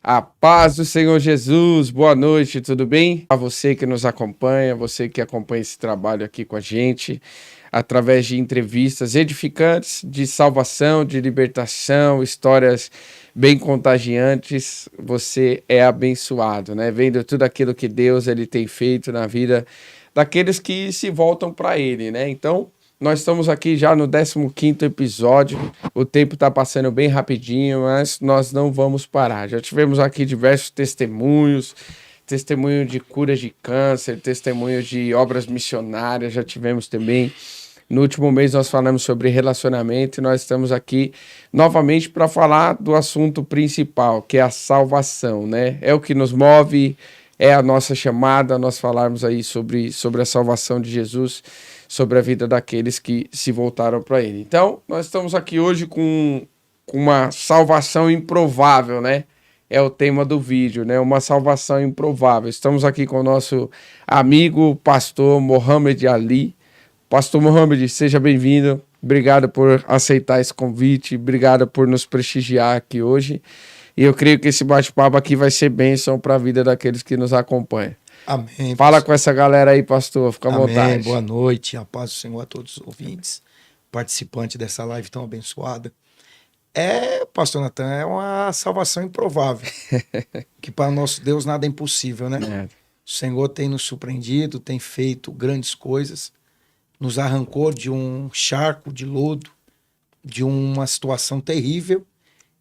A paz do Senhor Jesus, boa noite, tudo bem? A você que nos acompanha, você que acompanha esse trabalho aqui com a gente, através de entrevistas edificantes, de salvação, de libertação, histórias bem contagiantes, você é abençoado, né? Vendo tudo aquilo que Deus ele tem feito na vida daqueles que se voltam para Ele, né? Então, nós estamos aqui já no 15º episódio, o tempo está passando bem rapidinho, mas nós não vamos parar. Já tivemos aqui diversos testemunhos, testemunho de curas de câncer, testemunho de obras missionárias, já tivemos também. No último mês nós falamos sobre relacionamento e nós estamos aqui novamente para falar do assunto principal, que é a salvação, né? É o que nos move, é a nossa chamada, nós falarmos aí sobre a salvação de Jesus, sobre a vida daqueles que se voltaram para Ele. Então, nós estamos aqui hoje com uma salvação improvável, né? É o tema do vídeo, né? Uma salvação improvável. Estamos aqui com o nosso amigo, pastor Mohamed Ali. Pastor Mohamed, seja bem-vindo. Obrigado por aceitar esse convite. Obrigado por nos prestigiar aqui hoje. E eu creio que esse bate-papo aqui vai ser bênção para a vida daqueles que nos acompanham. Amém. Fala com essa galera aí, pastor. Fica à vontade. Boa noite. A paz do Senhor a todos os ouvintes, participantes dessa live tão abençoada. Pastor Natan, é uma salvação improvável. Que para o nosso Deus nada é impossível, né? É. O Senhor tem nos surpreendido, tem feito grandes coisas, nos arrancou de um charco de lodo, de uma situação terrível.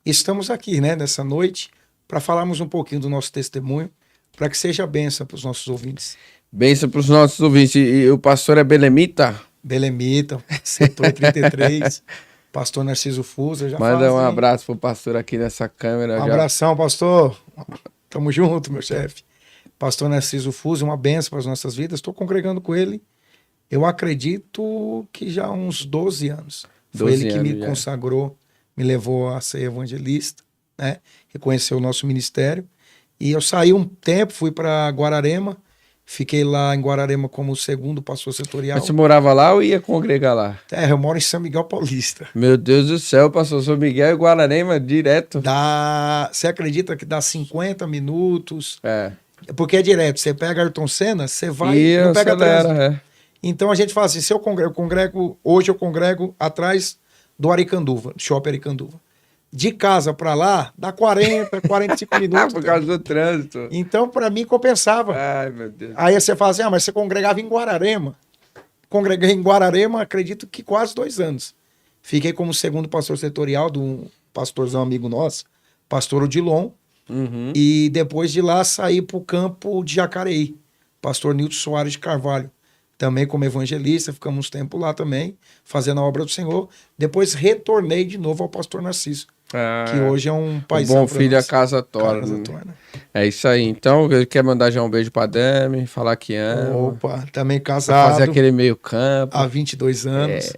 Estamos aqui, né, nessa noite, para falarmos um pouquinho do nosso testemunho, para que seja bênção para os nossos ouvintes. Bênção para os nossos ouvintes. E o pastor é belemita? Belemita, setor 33, pastor Narciso Fusa. Manda um abraço pro pastor aqui nessa câmera. Abração, pastor. Tamo junto, meu chefe. Pastor Narciso Fusa, uma bênção para as nossas vidas. Estou congregando com ele, eu acredito que já há uns 12 anos. Foi ele que me consagrou, me levou a ser evangelista, né? Reconheceu o nosso ministério. E eu saí um tempo, fui para Guararema, fiquei lá em Guararema como segundo pastor setorial. Mas você morava lá ou ia congregar lá? Eu moro em São Miguel Paulista. Meu Deus do céu, pastor São Miguel e Guararema direto. Você acredita que dá 50 minutos? É. Porque é direto, você pega Ayrton Senna, você vai e não pega trânsito. Então a gente fala assim, se eu congrego, hoje eu congrego atrás do Aricanduva, do Shopping Aricanduva. De casa para lá, dá 40, 45 minutos. Por causa do trânsito. Então, para mim, compensava. Ai, meu Deus. Aí você fala assim, mas você congregava em Guararema. Congreguei em Guararema, acredito que quase 2 anos. Fiquei como segundo pastor setorial de um pastorzão amigo nosso, pastor Odilon. Uhum. E depois de lá, saí para o campo de Jacareí, pastor Nilton Soares de Carvalho. Também como evangelista, ficamos um tempo lá também, fazendo a obra do Senhor. Depois retornei de novo ao pastor Narciso. Que hoje é um paizão. Bom filho a casa torna. É isso aí. Então, ele quer mandar já um beijo pra Dami, falar que ama. Opa, também casado. Fazer aquele meio campo. Há 22 anos.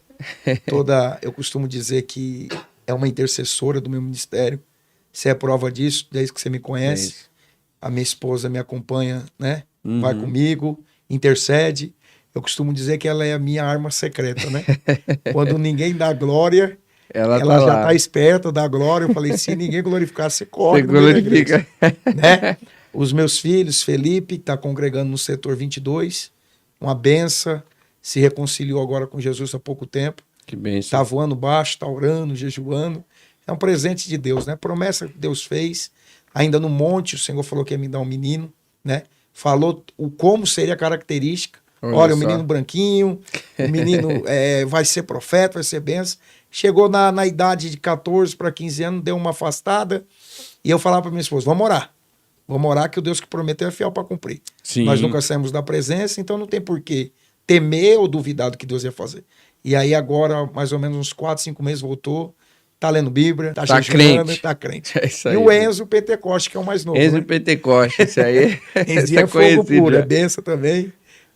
Eu costumo dizer que é uma intercessora do meu ministério. Você é prova disso, desde que você me conhece. A minha esposa me acompanha, né? Uhum. Vai comigo, intercede. Eu costumo dizer que ela é a minha arma secreta, né? Quando ninguém dá glória... Ela já está esperta da glória. Eu falei, se ninguém glorificar, você corre. Você glorifica. Né? Os meus filhos, Felipe, que está congregando no setor 22, uma benção, se reconciliou agora com Jesus há pouco tempo. Que benção. Está voando baixo, está orando, jejuando. É um presente de Deus, né? Promessa que Deus fez. Ainda no monte, o Senhor falou que ia me dar um menino, né? Falou como seria a característica. Olha, o menino branquinho, o menino vai ser profeta, vai ser benção. Chegou na idade de 14 para 15 anos, deu uma afastada. E eu falava para minha esposa, vamos orar que o Deus que prometeu é fiel para cumprir. Sim. Nós nunca saímos da presença, então não tem por que temer ou duvidar do que Deus ia fazer. E aí agora, mais ou menos uns 4, 5 meses, voltou, tá lendo Bíblia, tá jejuando, tá crente. É isso aí, e o Enzo Pentecoste, que é o mais novo. Enzo né? Pentecoste, isso aí. Enzo é fogo puro, é benção também.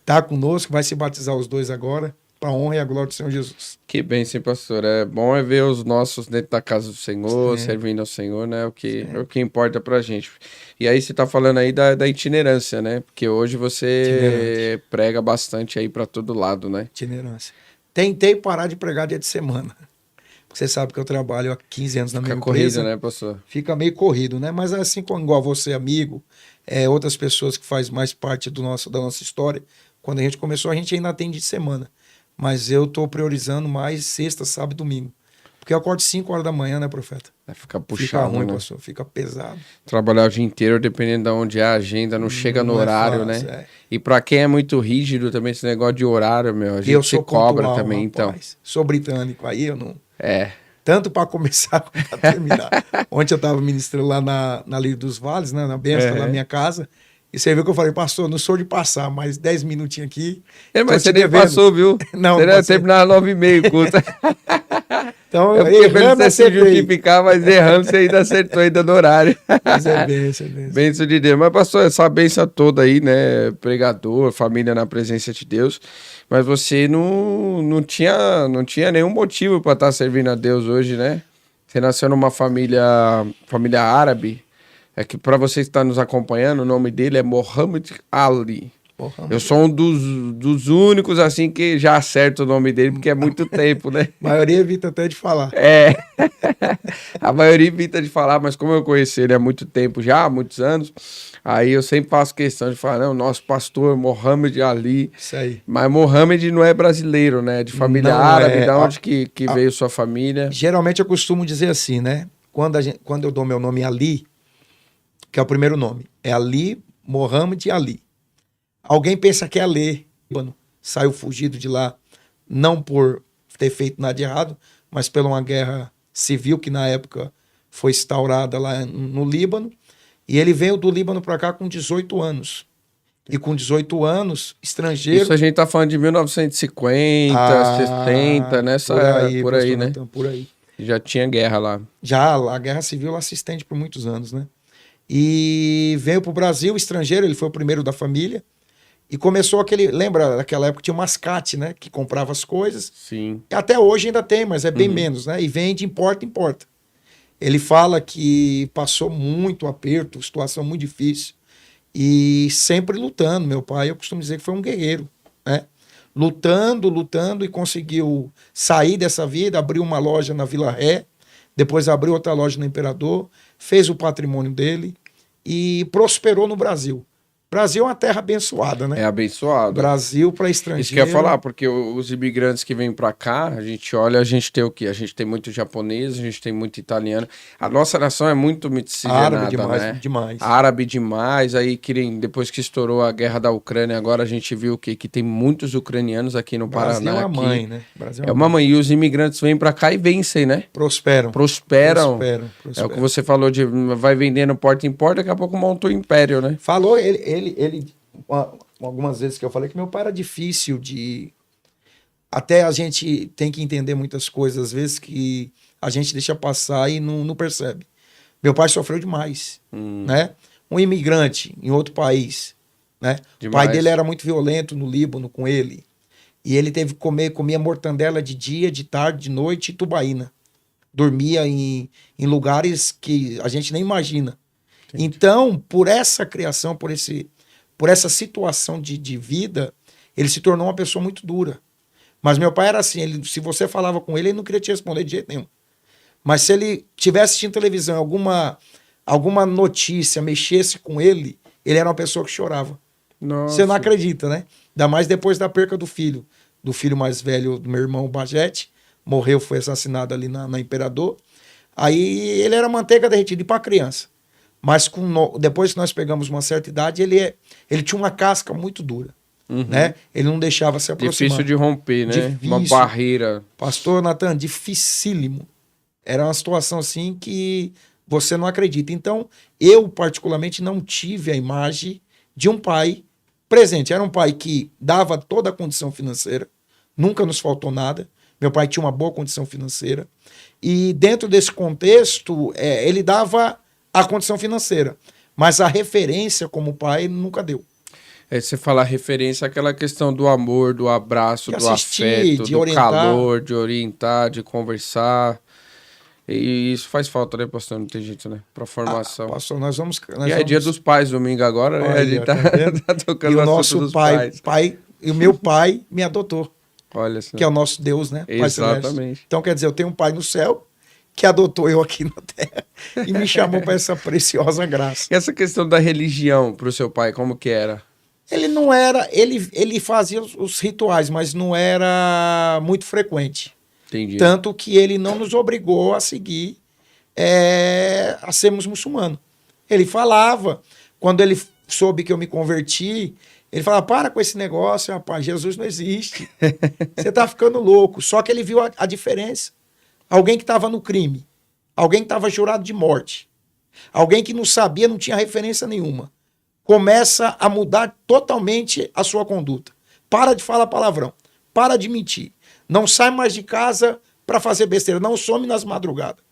Tá conosco, vai se batizar os dois agora, para a honra e a glória do Senhor Jesus. Que bem, sim, pastor. É bom ver os nossos dentro da casa do Senhor, servindo ao Senhor, né? O que importa pra gente. E aí você tá falando aí da itinerância, né? Porque hoje você prega bastante aí para todo lado, né? Itinerância. Tentei parar de pregar dia de semana. Você sabe que eu trabalho há 15 anos na minha Fica corrido, empresa. né, pastor? Fica meio corrido, né? Mas assim como igual você, amigo, outras pessoas que fazem mais parte da nossa história, quando a gente começou, a gente ainda atende de semana. Mas eu tô priorizando mais sexta, sábado e domingo. Porque eu acordo 5 horas da manhã, né, profeta? Vai ficar Fica puxado, ruim, né? pastor. Fica pesado. Trabalhar o dia inteiro, dependendo de onde é a agenda, não chega no Não é horário, fácil, né? E pra quem é muito rígido também, esse negócio de horário, meu, a E eu gente se sou cobra pontual, também, então. rapaz. Sou britânico, aí eu não... É. Tanto para começar como para terminar. Ontem eu estava ministrando lá na Livre dos Vales, né, na Bênção, na minha casa. E você viu que eu falei, pastor, não sou de passar, mas 10 minutinhos aqui. Mas você nem passou, viu? Não, você ia terminar às 9h30 o culto. Então, é porque pra errando, você se justificar, mas errando, você ainda acertou ainda no horário. Mas é bênção, é bênção. Bênção de Deus. Mas, pastor, essa bênção toda aí, né? Pregador, família na presença de Deus. Mas você não tinha nenhum motivo para estar servindo a Deus hoje, né? Você nasceu numa família árabe. É que para você que está nos acompanhando, o nome dele é Mohammed Ali. Eu sou um dos únicos, assim, que já acerto o nome dele, porque é muito tempo, né? A maioria evita até de falar. É. A maioria evita de falar, mas como eu conheci ele há muito tempo já, há muitos anos, aí eu sempre faço questão de falar, não, nosso pastor Mohammed Ali. Isso aí. Mas Mohammed não é brasileiro, né? É de família árabe, da onde que veio sua família? Geralmente eu costumo dizer assim, né? Quando eu dou meu nome Ali, que é o primeiro nome, é Ali, Mohammed Ali. Alguém pensa que é Ali, saiu fugido de lá, não por ter feito nada de errado, mas por uma guerra civil que na época foi instaurada lá no Líbano. E ele veio do Líbano para cá com 18 anos. E com 18 anos, estrangeiro... Isso a gente tá falando de 1950, 60, nessa por aí, né? Então, por aí. Já tinha guerra lá. Já, a guerra civil ela se estende por muitos anos, né? E veio para o Brasil, estrangeiro, ele foi o primeiro da família. E começou aquele... Lembra, naquela época tinha o mascate, né? Que comprava as coisas. Sim. Até hoje ainda tem, mas é bem menos, né? E vende, importa, importa. Ele fala que passou muito aperto, situação muito difícil. E sempre lutando. Meu pai, eu costumo dizer que foi um guerreiro, né? Lutando e conseguiu sair dessa vida, abriu uma loja na Vila Ré, depois abriu outra loja no Imperador, fez o patrimônio dele e prosperou no Brasil. Brasil é uma terra abençoada, né? É abençoado. Brasil para estrangeiro. Isso que eu ia falar, porque os imigrantes que vêm para cá, a gente olha, a gente tem o quê? A gente tem muito japonês, a gente tem muito italiano. A nossa nação é muito miscigenada, árabe demais, né? demais. Árabe demais. Aí, depois que estourou a guerra da Ucrânia, agora a gente viu que tem muitos ucranianos aqui no Brasil Paraná. É a aqui. mãe, né? Brasil É uma mãe. E os imigrantes vêm para cá e vencem, né? Prosperam. É o que você falou de vai vendendo porta em porta, daqui a pouco monta o império, né? Falou, ele algumas vezes que eu falei que meu pai era difícil de... Até a gente tem que entender muitas coisas, às vezes que a gente deixa passar e não percebe. Meu pai sofreu demais, né? Um imigrante em outro país, né? O pai dele era muito violento no Líbano com ele. E ele teve que comia mortandela de dia, de tarde, de noite e tubaína. Dormia em lugares que a gente nem imagina. Entendi. Então, por essa criação, por essa situação de vida, ele se tornou uma pessoa muito dura. Mas meu pai era assim, se você falava com ele, ele não queria te responder de jeito nenhum. Mas se ele tivesse assistindo televisão, alguma notícia mexesse com ele era uma pessoa que chorava. Nossa. Você não acredita, né? Ainda mais depois da perca do filho mais velho do meu irmão, Bajete, morreu, foi assassinado ali na Imperador. Aí ele era manteiga derretida para criança. Mas depois que nós pegamos uma certa idade, ele tinha uma casca muito dura. Né? Ele não deixava se aproximar. Difícil de romper, né? Difícil. Uma barreira. Pastor Natan, dificílimo. Era uma situação assim que você não acredita. Então, eu particularmente não tive a imagem de um pai presente. Era um pai que dava toda a condição financeira, nunca nos faltou nada. Meu pai tinha uma boa condição financeira. E dentro desse contexto, ele dava a condição financeira, mas a referência como pai nunca deu. Você fala referência àquela questão do amor, do abraço, do afeto, do calor, de orientar, de conversar. E isso faz falta, né, pastor? Não tem jeito, né? Pra formação. Pastor, nós vamos... É dia dos pais, domingo agora, né? A gente tá tocando e o assunto nosso dos pais. E o meu pai me adotou. Olha só. que é o nosso Deus, né? Pai Exatamente. Celeste. Então, quer dizer, eu tenho um pai no céu que adotou eu aqui na terra e me chamou para essa preciosa graça. E essa questão da religião pro seu pai, como que era? Ele não era, ele fazia os rituais, mas não era muito frequente. Entendi. Tanto que ele não nos obrigou a seguir, a sermos muçulmanos. Ele falava, quando ele soube que eu me converti, ele falava, para com esse negócio, rapaz, Jesus não existe. Você tá ficando louco. Só que ele viu a diferença. Alguém que estava no crime, alguém que estava jurado de morte, alguém que não sabia, não tinha referência nenhuma, começa a mudar totalmente a sua conduta. Para de falar palavrão, para de mentir, não sai mais de casa para fazer besteira, não some nas madrugadas.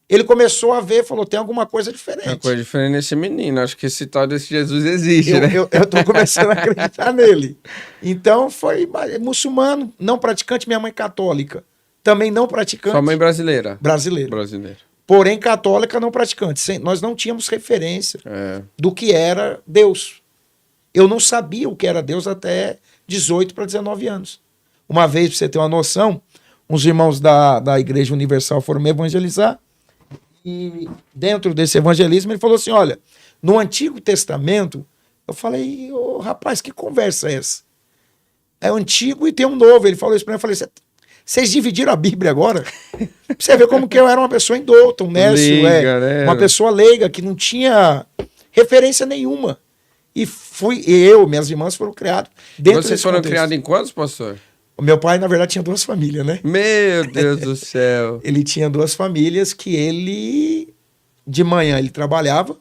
Ele começou a ver, falou, tem alguma coisa diferente. Tem uma coisa diferente nesse menino, acho que esse tal desse Jesus existe, né? Eu tô começando a acreditar nele. Então foi muçulmano, não praticante, minha mãe católica, também não praticante. Sua mãe brasileira? Brasileira. Porém católica, não praticante. Nós não tínhamos referência do que era Deus. Eu não sabia o que era Deus até 18 para 19 anos. Uma vez, para você ter uma noção, uns irmãos da Igreja Universal foram me evangelizar. E dentro desse evangelismo ele falou assim, olha, no Antigo Testamento, eu falei, rapaz, que conversa é essa? É o Antigo e tem um Novo. Ele falou isso para mim, eu falei, vocês dividiram a Bíblia agora? Pra você ver como que eu era uma pessoa indouta, um nécio, uma pessoa leiga, que não tinha referência nenhuma. E minhas irmãs foram criadas dentro desse Vocês foram contexto. criados em quantos, pastor? O meu pai, na verdade, tinha 2 famílias, né? Meu Deus do céu. Ele tinha 2 famílias que de manhã ele trabalhava,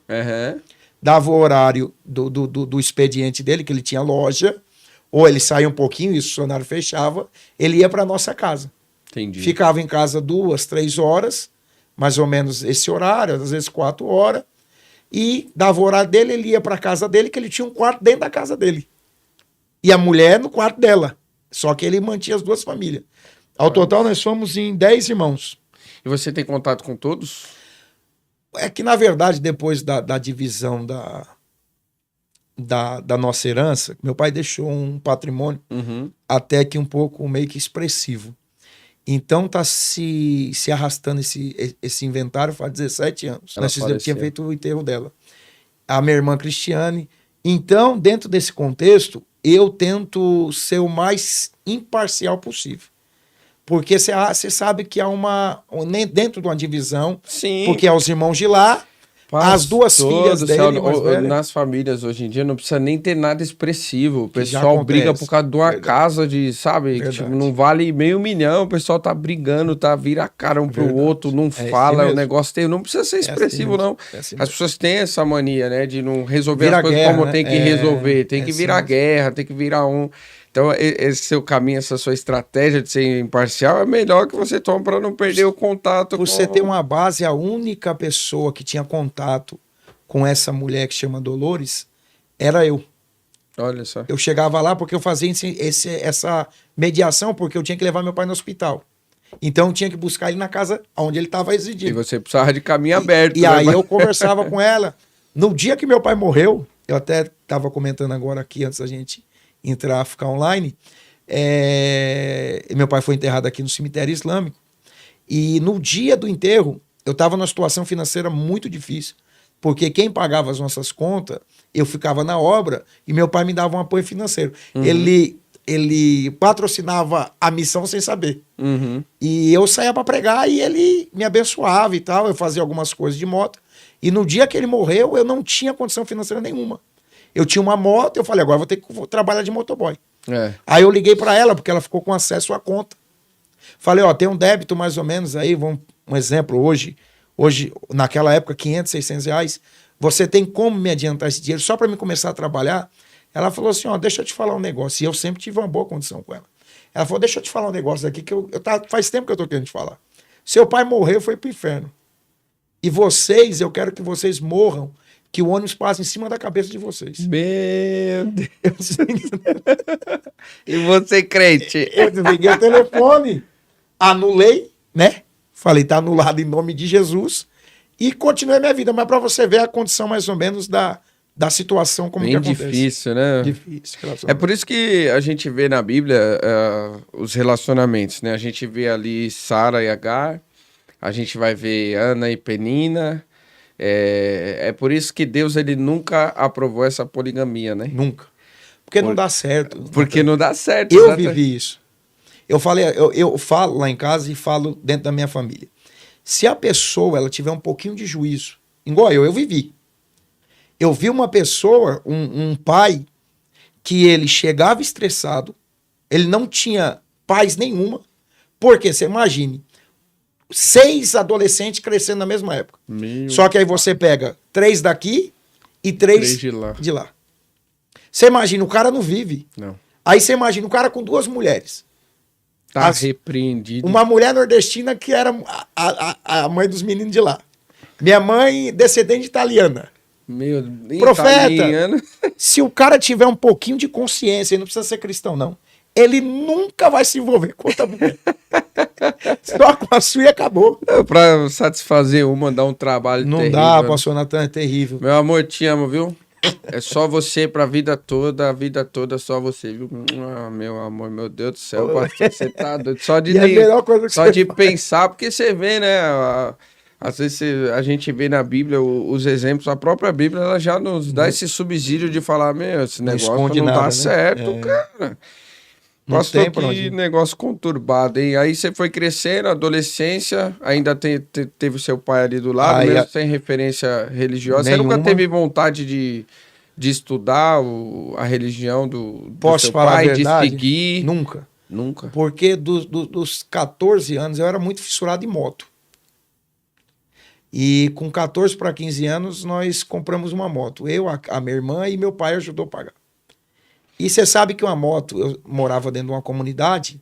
dava o horário do expediente dele, que ele tinha loja, ou ele saía um pouquinho e o funcionário fechava, ele ia para nossa casa. Entendi. Ficava em casa 2, 3 horas, mais ou menos esse horário, às vezes 4 horas, e dava o horário dele, ele ia para a casa dele, que ele tinha um quarto dentro da casa dele. E a mulher no quarto dela. Só que ele mantinha as 2 famílias. Ao total, nós fomos em 10 irmãos. E você tem contato com todos? É que, na verdade, depois da divisão da nossa herança, meu pai deixou um patrimônio até que um pouco meio que expressivo. Então tá se arrastando esse inventário faz 17 anos. Nós tínhamos feito o enterro dela. A minha irmã Cristiane. Então, dentro desse contexto, eu tento ser o mais imparcial possível. Porque você sabe que há dentro de uma divisão, sim, porque há os irmãos de lá, as 2 filhas dele, nas famílias hoje em dia não precisa nem ter nada expressivo. O pessoal briga por causa de uma casa de, sabe, que, tipo, não vale $500 mil, o pessoal tá brigando, vira a cara um pro outro, não fala, o negócio não precisa ser expressivo, não. As pessoas têm essa mania, né, de não resolver as coisas como tem que resolver, tem que virar guerra, tem que virar um... Então, esse seu caminho, essa sua estratégia de ser imparcial é melhor que você tome para não perder o contato. Por você ter uma base, a única pessoa que tinha contato com essa mulher que chama Dolores era eu. Olha só. Eu chegava lá porque eu fazia essa mediação, porque eu tinha que levar meu pai no hospital. Então, eu tinha que buscar ele na casa onde ele estava residindo. E você precisava de caminho aberto. E aí eu conversava com ela. No dia que meu pai morreu, eu até estava comentando agora aqui, antes da gente entrar, ficar online, meu pai foi enterrado aqui no cemitério islâmico, e no dia do enterro eu estava numa situação financeira muito difícil, porque quem pagava as nossas contas, eu ficava na obra e meu pai me dava um apoio financeiro. Ele patrocinava a missão sem saber, e eu saía para pregar e ele me abençoava e tal, eu fazia algumas coisas de moto, e no dia que ele morreu eu não tinha condição financeira nenhuma. Eu tinha uma moto, eu falei, agora vou ter que trabalhar de motoboy. Aí eu liguei para ela, porque ela ficou com acesso à conta. Falei, tem um débito mais ou menos aí, um exemplo, hoje, naquela época, 500, 600 reais, você tem como me adiantar esse dinheiro só para me começar a trabalhar? Ela falou assim, deixa eu te falar um negócio. E eu sempre tive uma boa condição com ela. Ela falou, deixa eu te falar um negócio aqui, que faz tempo que eu tô querendo te falar. Seu pai morreu, foi pro inferno. E eu quero que vocês morram, que o ônibus passa em cima da cabeça de vocês. Meu Deus. E você, crente? Eu desliguei o telefone, anulei, né? Falei, tá anulado em nome de Jesus. E continuei minha vida. Mas para você ver a condição mais ou menos da da situação como bem que acontece. difícil, né? Difícil. É por isso que a gente vê na Bíblia os relacionamentos, né? A gente vê ali Sara e Agar, a gente vai ver Ana e Penina. É por isso que Deus ele nunca aprovou essa poligamia, né? Nunca. Porque não dá certo. Porque não dá certo. Eu vivi isso. Eu falo lá em casa e falo dentro da minha família. Se a pessoa ela tiver um pouquinho de juízo, igual eu vivi. Eu vi uma pessoa, um pai, que ele chegava estressado, ele não tinha paz nenhuma, porque você imagine, 6 adolescentes crescendo na mesma época. Só que aí você pega 3 daqui e 3 de lá. Você imagina, o cara não vive. Não. Aí você imagina o cara com 2 mulheres. Tá repreendido. Uma mulher nordestina que era a mãe dos meninos de lá. Minha mãe, descendente italiana. Meu Profeta, italiano. Se o cara tiver um pouquinho de consciência, ele não precisa ser cristão, não. Ele nunca vai se envolver com outra mulher. Só com a sua e acabou. Pra satisfazer uma, dá um trabalho não terrível. Não dá, pastor Natan, é terrível. Meu amor, te amo, viu? É só você pra vida toda, a vida toda só você, viu? Ah, meu amor, meu Deus do céu, pastor, você tá doido. Só de, só de pensar, porque você vê, né? Às vezes a gente vê na Bíblia os exemplos, a própria Bíblia ela já nos dá esse subsídio de falar, meu, esse negócio não nada, dá né? certo, cara. Pastor, que negócio conturbado, hein? Aí você foi crescendo, adolescência, ainda teve o seu pai ali do lado, mesmo sem referência religiosa. Nenhuma. Você nunca teve vontade de estudar a religião do seu falar pai, a verdade? de seguir? Nunca. Nunca. Porque dos 14 anos eu era muito fissurado em moto. E com 14 para 15 anos nós compramos uma moto. Eu, a minha irmã e meu pai ajudou a pagar. E você sabe que uma moto, eu morava dentro de uma comunidade,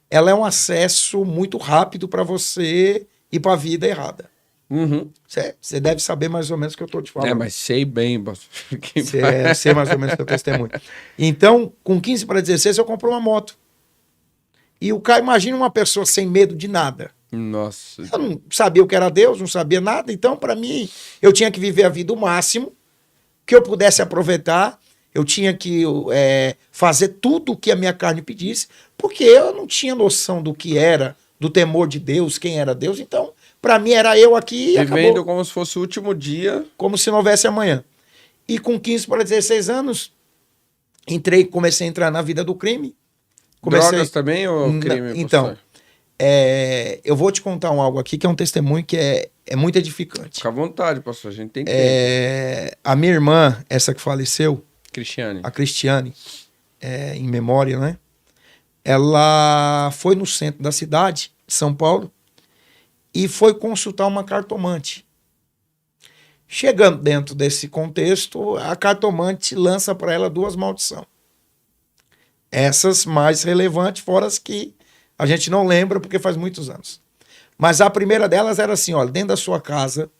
ela é um acesso muito rápido para você ir para a vida errada. Uhum. Você deve saber mais ou menos o que eu estou te falando. Mas sei bem, sei mais ou menos o que eu testemunho. Então, com 15 para 16, eu comprei uma moto. E o cara, imagina uma pessoa sem medo de nada. Nossa. Eu não sabia o que era Deus, não sabia nada. Então, para mim, eu tinha que viver a vida o máximo que eu pudesse aproveitar. Eu tinha que fazer tudo o que a minha carne pedisse, porque eu não tinha noção do que era, do temor de Deus, quem era Deus. Então, para mim, era eu aqui e vivendo acabou. como se fosse o último dia. Como se não houvesse amanhã. E com 15 para 16 anos, comecei a entrar na vida do crime. Drogas também ou crime? Então, eu vou te contar algo aqui que é um testemunho que é muito edificante. Fica à vontade, pastor, a gente tem que a minha irmã, essa que faleceu, a Cristiane, em memória, né? Ela foi no centro da cidade, de São Paulo, e foi consultar uma cartomante. Chegando dentro desse contexto, a cartomante lança para ela 2 maldições. Essas mais relevantes, fora as que a gente não lembra porque faz muitos anos. Mas a primeira delas era assim, olha, dentro da sua casa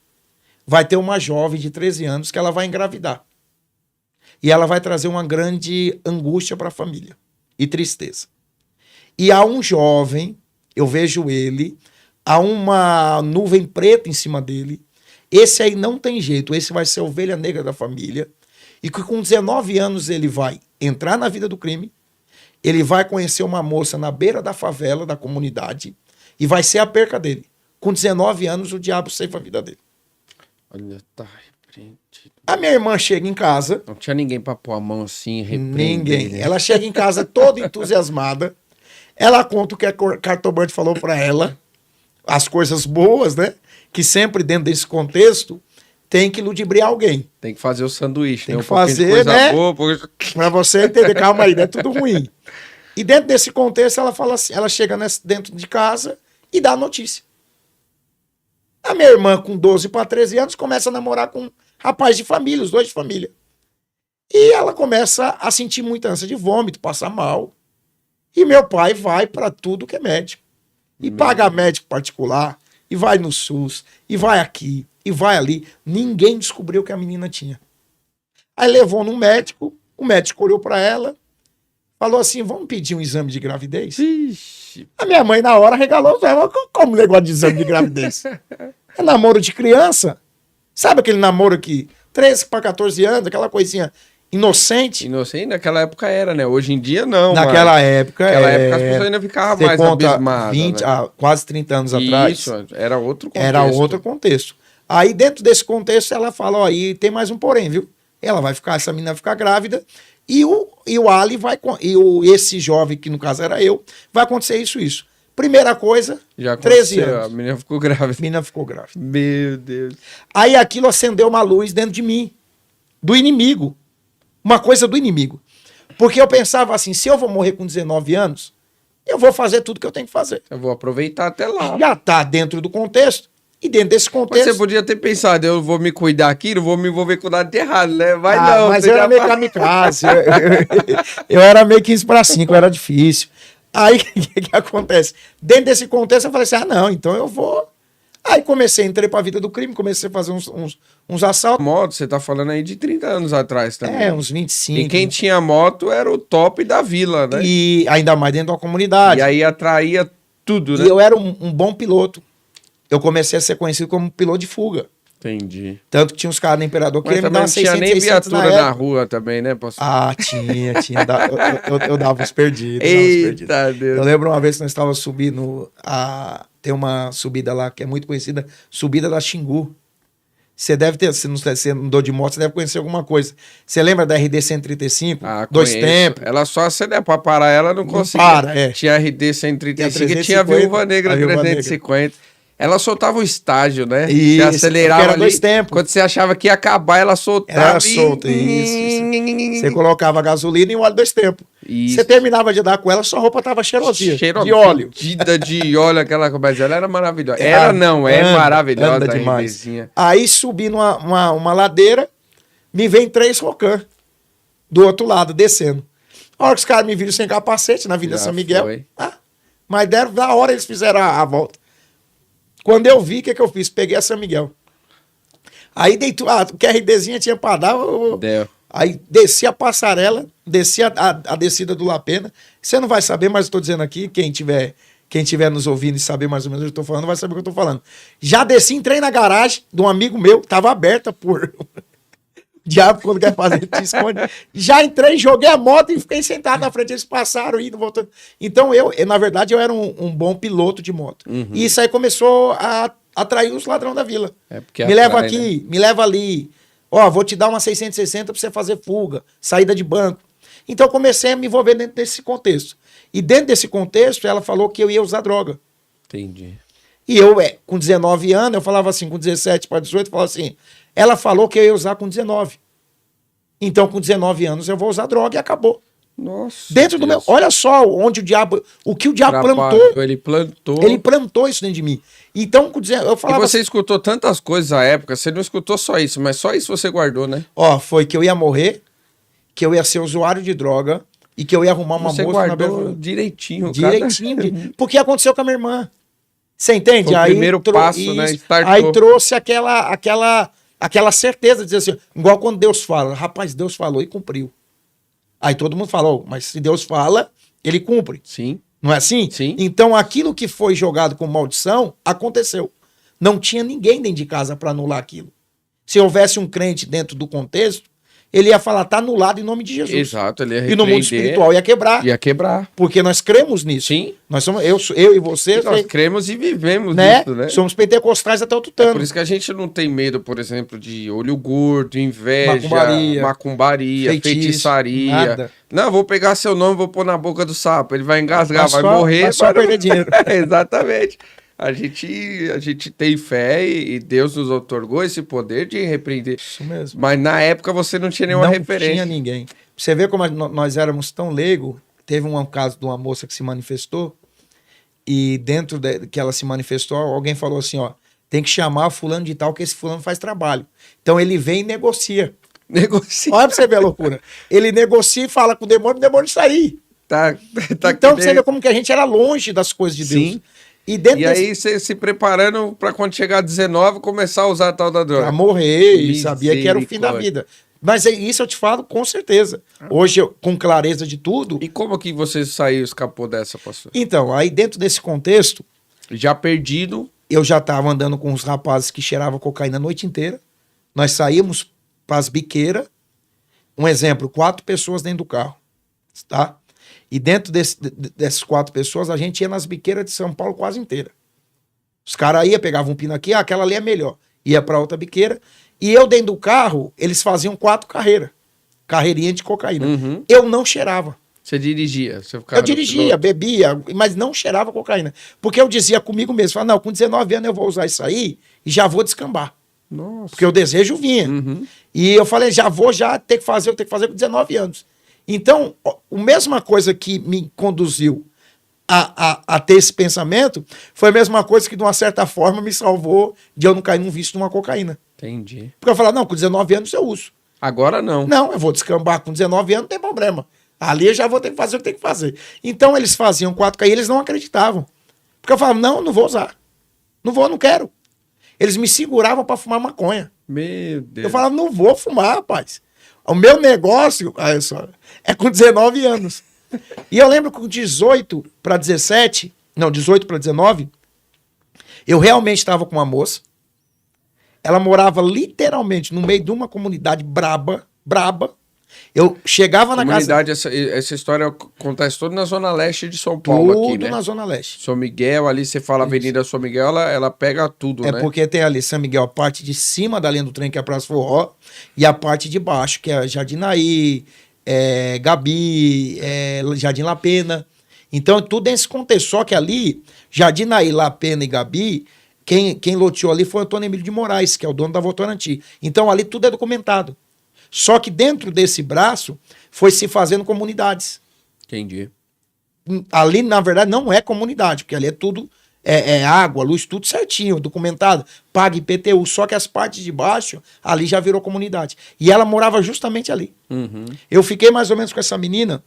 vai ter uma jovem de 13 anos que ela vai engravidar. E ela vai trazer uma grande angústia para a família e tristeza. E há um jovem, eu vejo ele, há uma nuvem preta em cima dele. Esse aí não tem jeito, esse vai ser a ovelha negra da família. E que com 19 anos ele vai entrar na vida do crime, ele vai conhecer uma moça na beira da favela, da comunidade, e vai ser a perca dele. Com 19 anos, o diabo ceifa a vida dele. Olha, tá repreendido. A minha irmã chega em casa... Não tinha ninguém pra pôr a mão assim e repreender. Ninguém. Né? Ela chega em casa toda entusiasmada. Ela conta o que a cartomante falou pra ela. As coisas boas, né? Que sempre dentro desse contexto tem que ludibriar alguém. Tem que fazer o sanduíche, tem né? Que fazer, né? Pra você entender. Calma aí, não é tudo ruim. E dentro desse contexto, ela fala assim, ela chega dentro de casa e dá a notícia. A minha irmã, com 12 para 13 anos, começa a namorar com um rapaz de família, os 2 de família. E ela começa a sentir muita ânsia de vômito, passar mal. E meu pai vai para tudo que é médico. E paga médico particular, e vai no SUS, e vai aqui, e vai ali. Ninguém descobriu o que a menina tinha. Aí levou no médico, o médico olhou para ela, falou assim, vamos pedir um exame de gravidez? Ixi. A minha mãe, na hora, regalou os olhos. Como negócio de exame de gravidez? É namoro de criança. Sabe aquele namoro que 13 para 14 anos, aquela coisinha inocente. Inocente naquela época era, né? Hoje em dia não. Naquela época. Naquela época as pessoas ainda ficavam mais abismadas. 20, né? Quase 30 anos atrás. Isso, era outro contexto. Era outro contexto. Aí, dentro desse contexto, ela fala: ó, aí tem mais um porém, viu? Essa menina vai ficar grávida, e o Ali vai. Esse jovem, que no caso era eu, vai acontecer isso. Primeira coisa, Já 13 anos. A menina ficou grávida. A menina ficou grávida. Meu Deus. Aí aquilo acendeu uma luz dentro de mim, do inimigo. Uma coisa do inimigo. Porque eu pensava assim: se eu vou morrer com 19 anos, eu vou fazer tudo que eu tenho que fazer. Eu vou aproveitar até lá. Já tá dentro do contexto. E dentro desse contexto. Mas você podia ter pensado: eu vou me cuidar aqui, não vou me envolver com nada de errado, né? Vai Mas eu era meio kamikaze. Eu era meio 15/5, era difícil. Aí o que acontece? Dentro desse contexto eu falei assim: não, então eu vou. Aí entrei pra vida do crime, comecei a fazer uns assaltos. Moto, você tá falando aí de 30 anos atrás também. Uns 25. E quem tinha moto era o top da vila, né? E ainda mais dentro da comunidade. E aí atraía tudo, né? E eu era um bom piloto. Eu comecei a ser conhecido como piloto de fuga. Entendi. Tanto que tinha uns caras no Imperador que Mas queriam me dar também não umas tinha 600, nem 600 viatura na época. rua também, né, pastor? Tinha. Eu dava uns perdidos. Eita Deus. Eu lembro uma vez que nós estávamos subindo. Tem uma subida lá que é muito conhecida, Subida da Xingu. Você deve ter, se não andou de moto, você deve conhecer alguma coisa. Você lembra da RD 135? Dois Conheço. tempos. Ela só acender pra parar, ela não conseguia. Para. Tinha RD 135 e tinha 350, a Viúva Negra a Viúva 350. Ela soltava o estágio, né? Isso, você acelerava era ali. 2 tempos. Quando você achava que ia acabar, ela soltava. Era solta, isso. Você colocava gasolina e o óleo 2 tempos. Isso. Você terminava de dar com ela, sua roupa tava cheirosinha. De óleo. Fedida de óleo, aquela coisa. Ela era maravilhosa. É maravilhosa anda a demais. RDzinha. Aí subi uma ladeira, me vem 3 Rocan do outro lado, descendo. A hora que os caras me viram sem capacete na Avenida São Miguel. Mas deram, da hora eles fizeram a volta. Quando eu vi, o que eu fiz? Peguei a São Miguel. Aí dei o que a RDzinha tinha pra dar. Aí desci a passarela, desci a descida do La Pena. Você não vai saber, mas eu tô dizendo aqui, quem tiver nos ouvindo e saber mais ou menos o que eu tô falando, vai saber o que eu tô falando. Já desci, entrei na garagem de um amigo meu, tava aberta por... Diabo, quando quer fazer, te esconde. Já entrei, joguei a moto e fiquei sentado na frente. Eles passaram, indo, voltando. Então, na verdade, eu era um bom piloto de moto. Uhum. E isso aí começou a atrair os ladrões da vila. Me leva aqui, me leva ali. Vou te dar uma 660 pra você fazer fuga, saída de banco. Então, eu comecei a me envolver dentro desse contexto. E dentro desse contexto, ela falou que eu ia usar droga. Entendi. E eu, com 19 anos, eu falava assim, com 17 para 18, eu falava assim... Ela falou que eu ia usar com 19. Então, com 19 anos, eu vou usar droga e acabou. Nossa. Dentro do meu... Olha só o que o diabo plantou. Ele plantou. Ele plantou isso dentro de mim. Então, eu falava... E você escutou tantas coisas à época, você não escutou só isso, mas só isso você guardou, né? Foi que eu ia morrer, que eu ia ser usuário de droga e que eu ia arrumar uma moça moça na beira... direitinho. Porque aconteceu com a minha irmã. Você entende? Foi o primeiro passo, né? Startou. Aí trouxe aquela certeza de dizer assim, igual quando Deus fala, rapaz, Deus falou e cumpriu. Aí todo mundo falou, mas se Deus fala, ele cumpre. Sim. Não é assim? Sim. Então aquilo que foi jogado com maldição, aconteceu. Não tinha ninguém dentro de casa para anular aquilo. Se houvesse um crente dentro do contexto, ele ia falar, tá anulado em nome de Jesus. Exato, ele ia repreender. E no mundo espiritual ia quebrar. Ia quebrar. Porque nós cremos nisso. Sim. Nós somos, eu e você. Nós cremos e vivemos né? nisso, né? Somos pentecostais até o tutano. Por isso que a gente não tem medo, por exemplo, de olho gordo, inveja, macumbaria, feitiçaria. Nada. Não, vou pegar seu nome, vou pôr na boca do sapo. Ele vai engasgar, vai morrer. Vai só perder dinheiro. Exatamente. A gente tem fé e Deus nos outorgou esse poder de repreender. Isso mesmo. Mas na época você não tinha nenhuma referência. Não tinha ninguém. Você vê como nós éramos tão leigos. Teve um caso de uma moça que se manifestou e dentro que ela se manifestou, alguém falou assim, tem que chamar fulano de tal que esse fulano faz trabalho. Então ele vem e negocia. Olha pra você ver a loucura. Ele negocia e fala com o demônio sair. Então você vê como que a gente era longe das coisas de Deus. Sim. E aí você se preparando para quando chegar a 19 começar a usar a tal da droga. Pra morrer e sabia que era o fim da vida. Mas isso eu te falo com certeza. Hoje, com clareza de tudo. E como que você escapou dessa, pastor? Então, aí dentro desse contexto... Já perdido. Eu já estava andando com uns rapazes que cheiravam cocaína a noite inteira. Nós saímos as biqueiras. Um exemplo, 4 pessoas dentro do carro, tá? E dentro dessas 4 pessoas, a gente ia nas biqueiras de São Paulo quase inteira. Os caras iam, pegavam um pino aqui, aquela ali é melhor. Ia pra outra biqueira. E eu dentro do carro, eles faziam 4 carreiras. Carreirinha de cocaína. Uhum. Eu não cheirava. Você dirigia? Você ficava Eu dirigia, bebia, mas não cheirava cocaína. Porque eu dizia comigo mesmo, falava, não, com 19 anos eu vou usar isso aí e já vou descambar. Nossa. Porque o desejo vinha. Uhum. E eu falei, já vou ter que fazer com 19 anos. Então, a mesma coisa que me conduziu a ter esse pensamento foi a mesma coisa que, de uma certa forma, me salvou de eu não cair num vício de uma cocaína. Entendi. Porque eu falava, não, com 19 anos eu uso. Agora não. Não, eu vou descambar com 19 anos, não tem problema. Ali eu já vou ter que fazer o que tem que fazer. Então eles faziam 4K e eles não acreditavam. Porque eu falava, não vou usar. Não vou, não quero. Eles me seguravam para fumar maconha. Meu Deus. Eu falava, não vou fumar, rapaz. O meu negócio, olha só, é com 19 anos. E eu lembro que com 18 para 17, não, 18 para 19, eu realmente estava com uma moça. Ela morava literalmente no meio de uma comunidade braba. Eu chegava na casa... Essa história acontece toda na Zona Leste de São Paulo, tudo aqui, né? na Zona Leste. São Miguel, ali você fala Avenida São Miguel, ela pega tudo, né? É porque tem ali São Miguel, a parte de cima da linha do trem, que é a Praça Forró, e a parte de baixo, que é Jardinaí, Gabi, Jardim La Pena. Então, tudo nesse contexto. Só que ali, Jardinaí, La Pena e Gabi, quem loteou ali foi o Antônio Emílio de Moraes, que é o dono da Votorantim. Então, ali tudo é documentado. Só que dentro desse braço, foi se fazendo comunidades. Entendi. Ali, na verdade, não é comunidade, porque ali é tudo... água, luz, tudo certinho, documentado, paga IPTU, só que as partes de baixo, ali já virou comunidade. E ela morava justamente ali. Uhum. Eu fiquei mais ou menos com essa menina,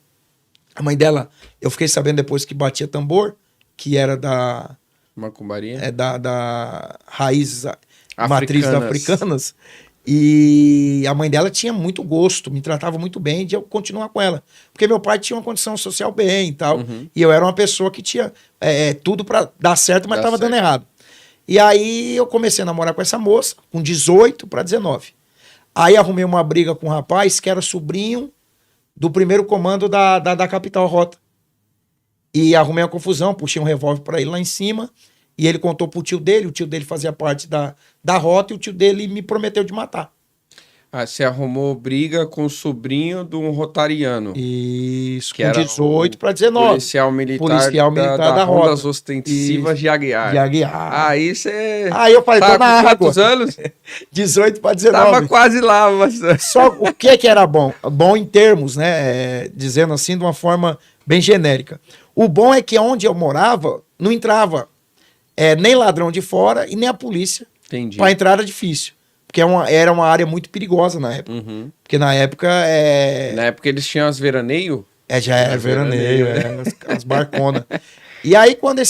a mãe dela, eu fiquei sabendo depois que batia tambor, que era da... Macumbaria? Da raiz Africanas. matriz africanas. E a mãe dela tinha muito gosto, me tratava muito bem de eu continuar com ela. Porque meu pai tinha uma condição social bem e tal. Uhum. E eu era uma pessoa que tinha tudo para dar certo, mas estava dando errado. E aí eu comecei a namorar com essa moça, com 18 para 19. Aí arrumei uma briga com um rapaz que era sobrinho do primeiro comando da Capital Rota. E arrumei uma confusão, puxei um revólver para ele lá em cima. E ele contou pro tio dele, o tio dele fazia parte da rota e o tio dele me prometeu de matar. Ah, você arrumou briga com o sobrinho de um rotariano. Isso, que com era 18 para 19. Policial militar da rota. Ostensivas de Aguiar. De Aguiar. Aí você... Aí eu falei, tô na água. Quantos anos? 18 para 19. Tava quase lá, mas... Só o que era bom? Bom em termos, né? Dizendo assim de uma forma bem genérica. O bom é que onde eu morava, não entrava nem ladrão de fora e nem a polícia. Entendi. Para entrar era difícil. Porque era uma área muito perigosa na época. Uhum. Porque na época... Na época eles tinham as veraneio? Já era veraneio, as barconas. E aí quando esse